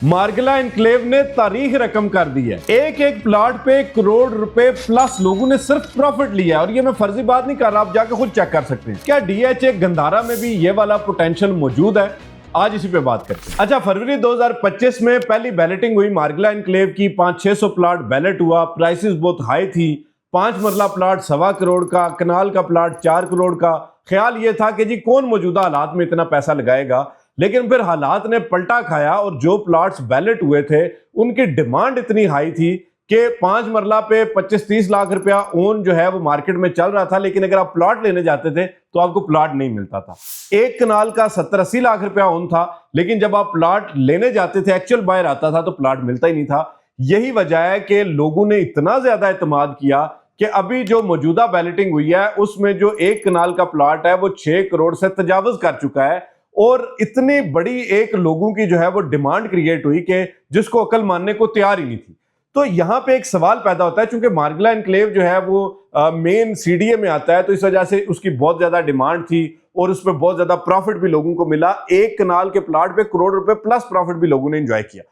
Margalla enclave ने तारीख रकम कर दी है। एक एक प्लॉट पे करोड़ रुपए प्लस लोगों ने सिर्फ प्रॉफिट लिया है। और ये मैं फर्जी बात नहीं कर रहा, आप जाके खुद चेक कर सकते हैं। क्या डीएचए गंधारा में भी ये वाला पोटेंशियल मौजूद है? आज इसी पे बात करते हैं। अच्छा, फरवरी 2025 में पहली बैलेटिंग हुई मार्गिला एनक्लेव की। 500-600 प्लॉट बैलेट हुआ। प्राइसेस बहुत हाई थी। 5 मरला प्लॉट 1.25 करोड़ का, कनाल का प्लॉट 4 करोड़ का। ख्याल ये था कि जी कौन मौजूदा हालात में इतना पैसा लगाएगा, लेकिन फिर हालात ने पलटा खाया और जो प्लॉट्स बैलेट हुए थे उनकी डिमांड इतनी हाई थी कि 5 मरला पे 25-30 लाख रुपया ओन जो है वो मार्केट में चल रहा था। लेकिन अगर आप प्लॉट लेने जाते थे तो आपको प्लॉट नहीं मिलता था। एक कनाल का 70-80 लाख रुपया ओन था, लेकिन जब आप प्लॉट लेने जाते थे, एक्चुअल बायर आता था, तो प्लॉट मिलता ही नहीं था। यही वजह है कि लोगों ने इतना ज्यादा एतमाद किया कि अभी जो मौजूदा बैलेटिंग हुई है उसमें जो एक कनाल का प्लॉट है वो 6 करोड़ से तजावुज कर चुका है। और इतनी बड़ी एक लोगों की जो है वो डिमांड क्रिएट हुई कि जिसको अकल मानने को तैयार ही नहीं थी। तो यहां पे एक सवाल पैदा होता है, चूंकि मार्गिला एनक्लेव जो है वो मेन सीडीए में आता है, तो इस वजह से उसकी बहुत ज्यादा डिमांड थी और उसमें बहुत ज्यादा प्रॉफिट भी लोगों को मिला। एक कनाल के प्लॉट पे करोड़ रुपए प्लस प्रॉफिट भी लोगों ने एंजॉय किया।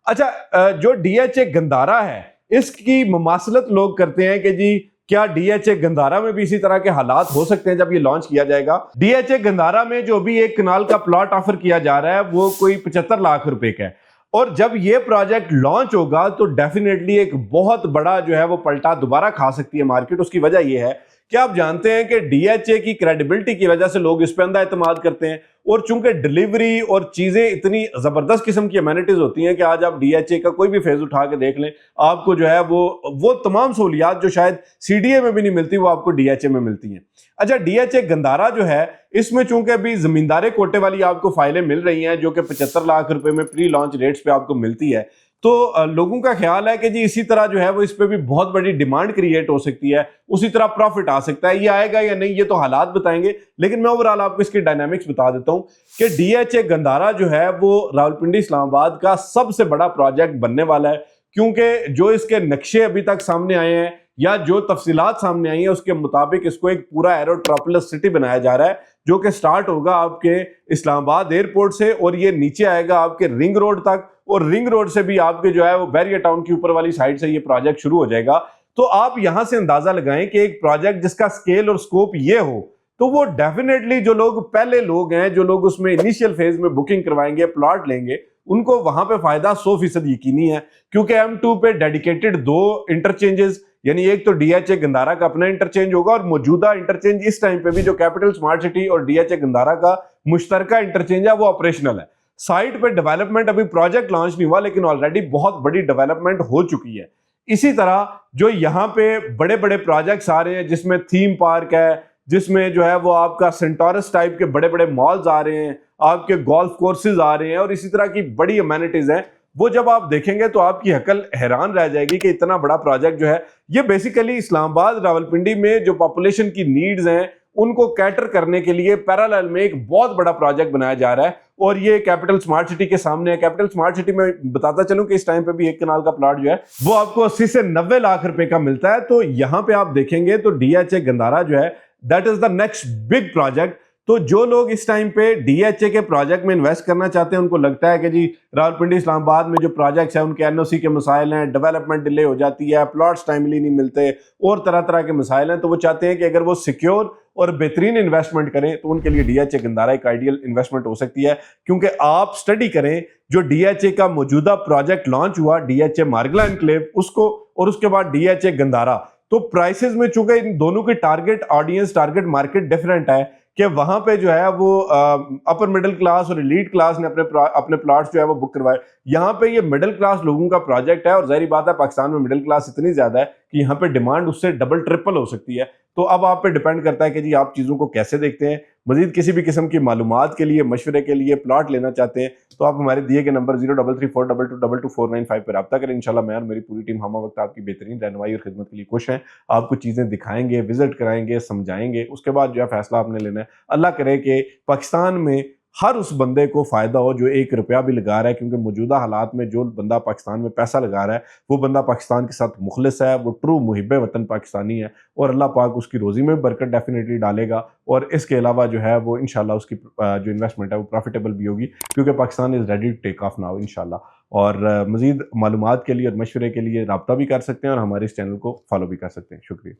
अच्छा, जो डीएचए गंधारा है इसकी मुमासलत लोग करते हैं कि जी क्या डीएचए गंधारा में भी इसी तरह के हालात हो सकते हैं जब ये लॉन्च किया जाएगा। डीएचए गंधारा में जो भी एक कनाल का प्लॉट ऑफर किया जा रहा है वो कोई 75 लाख रुपए का है। और जब ये प्रोजेक्ट लॉन्च होगा तो डेफिनेटली एक बहुत बड़ा जो है वो पलटा दोबारा खा सकती है मार्केट। उसकी वजह यह है कि आप जानते हैं कि डीएचए की क्रेडिबिलिटी की वजह से लोग इस पर अंधा एतमाद करते हैं। और चूंकि डिलीवरी और चीजें इतनी जबरदस्त किस्म की अमेनिटीज होती हैं कि आज आप डीएचए का कोई भी फेज उठा के देख लें, आपको जो है वो तमाम सहूलियात जो शायद सीडीए में भी नहीं मिलती वो आपको डीएचए में मिलती हैं। अच्छा, डीएचए गंधारा जो है इसमें चूंकि अभी जमींदारे कोटे वाली आपको फाइलें मिल रही हैं जो कि 75 लाख रुपए में प्री लॉन्च रेट्स पे आपको मिलती है, तो लोगों का ख्याल है कि जी इसी तरह जो है वो इस पे भी बहुत बड़ी डिमांड क्रिएट हो सकती है, उसी तरह प्रॉफिट आ सकता है। ये आएगा या नहीं ये तो हालात बताएंगे, लेकिन मैं ओवरऑल आपको इसकी डायनामिक्स बता देता हूं कि डीएचए गंधारा जो है वो रावलपिंडी इस्लामाबाद का सबसे बड़ा प्रोजेक्ट बनने वाला है। क्योंकि जो इसके नक्शे अभी तक सामने आए हैं या जो तफसीलात सामने आई है उसके मुताबिक इसको एक पूरा एरोट्रोपोलिस सिटी बनाया जा रहा है, जो कि स्टार्ट होगा आपके इस्लामाबाद एयरपोर्ट से और ये नीचे आएगा आपके रिंग रोड तक, और रिंग रोड से भी आपके जो है वो बैरियर टाउन की ऊपर वाली साइड से ये प्रोजेक्ट शुरू हो जाएगा। तो आप यहां से अंदाजा लगाएं कि एक प्रोजेक्ट जिसका स्केल और स्कोप ये हो तो वो डेफिनेटली जो लोग पहले लोग हैं, जो लोग उसमें इनिशियल फेज में बुकिंग करवाएंगे, प्लॉट लेंगे, उनको वहां पे फायदा 100% यकीनी है। क्योंकि M2 पे डेडिकेटेड 2 इंटरचेंजेस, यानी एक तो डीएचए गंधारा का अपना इंटरचेंज होगा और मौजूदा इंटरचेंज इस टाइम पे भी जो कैपिटल स्मार्ट सिटी और डीएचए गंधारा का मुश्तरका इंटरचेंज है वो ऑपरेशनल है। साइट पे डेवलपमेंट अभी प्रोजेक्ट लॉन्च नहीं हुआ, लेकिन ऑलरेडी बहुत बड़ी डेवलपमेंट हो चुकी है। इसी तरह जो यहाँ पे बड़े बड़े प्रोजेक्ट्स आ रहे हैं जिसमें थीम पार्क है, जिसमें जो है वो आपका सेंटोरस टाइप के बड़े बड़े मॉल्स आ रहे हैं, आपके गोल्फ कोर्सेज आ रहे हैं और इसी तरह की बड़ी अमेनिटीज हैं, वो जब आप देखेंगे तो आपकी अकल हैरान रह जाएगी कि इतना बड़ा प्रोजेक्ट जो है ये बेसिकली इस्लामाबाद रावलपिंडी में जो पॉपुलेशन की नीड्स हैं उनको कैटर करने के लिए पैरेलल में एक बहुत बड़ा प्रोजेक्ट बनाया जा रहा है। और ये कैपिटल स्मार्ट सिटी के सामने है। कैपिटल स्मार्ट सिटी में बताता चलूं कि इस टाइम पे भी एक कनाल का प्लॉट जो है वो आपको 80 से 90 लाख रुपए का मिलता है। तो यहां पे आप देखेंगे तो डीएचए गंधारा जो है that is the next big project. तो जो लोग इस टाइम पे डीएचए के प्रोजेक्ट में इन्वेस्ट करना चाहते हैं, उनको लगता है कि जी रावलपिंडी इस्लामाबाद में जो प्रोजेक्ट्स हैं उनके एनओसी के मसाइल हैं, डेवलपमेंट डिले हो जाती है, प्लॉट्स टाइमली नहीं मिलते और तरह तरह के मसाइल हैं, तो वो चाहते हैं कि अगर वो सिक्योर और बेहतरीन इन्वेस्टमेंट करें तो उनके लिए डीएचए गंधारा एक आइडियल इन्वेस्टमेंट हो सकती है। क्योंकि आप स्टडी करें जो डीएचए का मौजूदा प्रोजेक्ट लॉन्च हुआ, डीएचए मार्गिला एनक्लेव, उसको और उसके बाद डीएचए गंधारा, तो प्राइसेस में चूंकि इन दोनों की target audience, target market different है कि वहां पे जो है वो अपर मिडिल क्लास और एलीट क्लास ने अपने प्लॉट्स जो है वो बुक करवाए। यहाँ पे ये मिडिल क्लास लोगों का प्रोजेक्ट है और जाहिर बात है पाकिस्तान में मिडिल क्लास इतनी ज्यादा है कि यहाँ पे डिमांड उससे डबल ट्रिपल हो सकती है। तो अब आप पे डिपेंड करता है कि जी आप चीजों को कैसे देखते हैं। मजीद किसी भी किस्म की मालूमात के लिए, मशवरे के लिए, प्लॉट लेना चाहते हैं तो आप हमारे दिए गए नंबर 033422222495 पर रब्ता करें। इंशाल्लाह मैं और मेरी पूरी टीम हम वक्त आपकी बेहतरीन रहनुमाई और खिदमत के लिए खुश हैं। आपको चीजें दिखाएंगे, विजिट कराएंगे, समझाएंगे, उसके बाद जो है फैसला आपने लेना है। अल्लाह करे कि पाकिस्तान में हर उस बंदे को फ़ायदा हो जो 1 रुपया भी लगा रहा है, क्योंकि मौजूदा हालात में जो बंदा पाकिस्तान में पैसा लगा रहा है, वो बंदा पाकिस्तान के साथ मुखलिस है, वो ट्रू मुहिब वतन पाकिस्तानी है, और अल्लाह पाक उसकी रोज़ी में बरकत डेफ़िनेटली डालेगा, और इसके अलावा जो है वो इंशाल्लाह उसकी जो इन्वेस्टमेंट है वो प्रॉफिटेबल भी होगी, क्योंकि Pakistan is ready to take off now इंशाल्लाह। और मज़ीद मालूमात के लिए और मशवरे के लिए राब्ता भी कर सकते हैं, और हमारे इस चैनल को फ़ॉलो भी कर सकते हैं। शुक्रिया।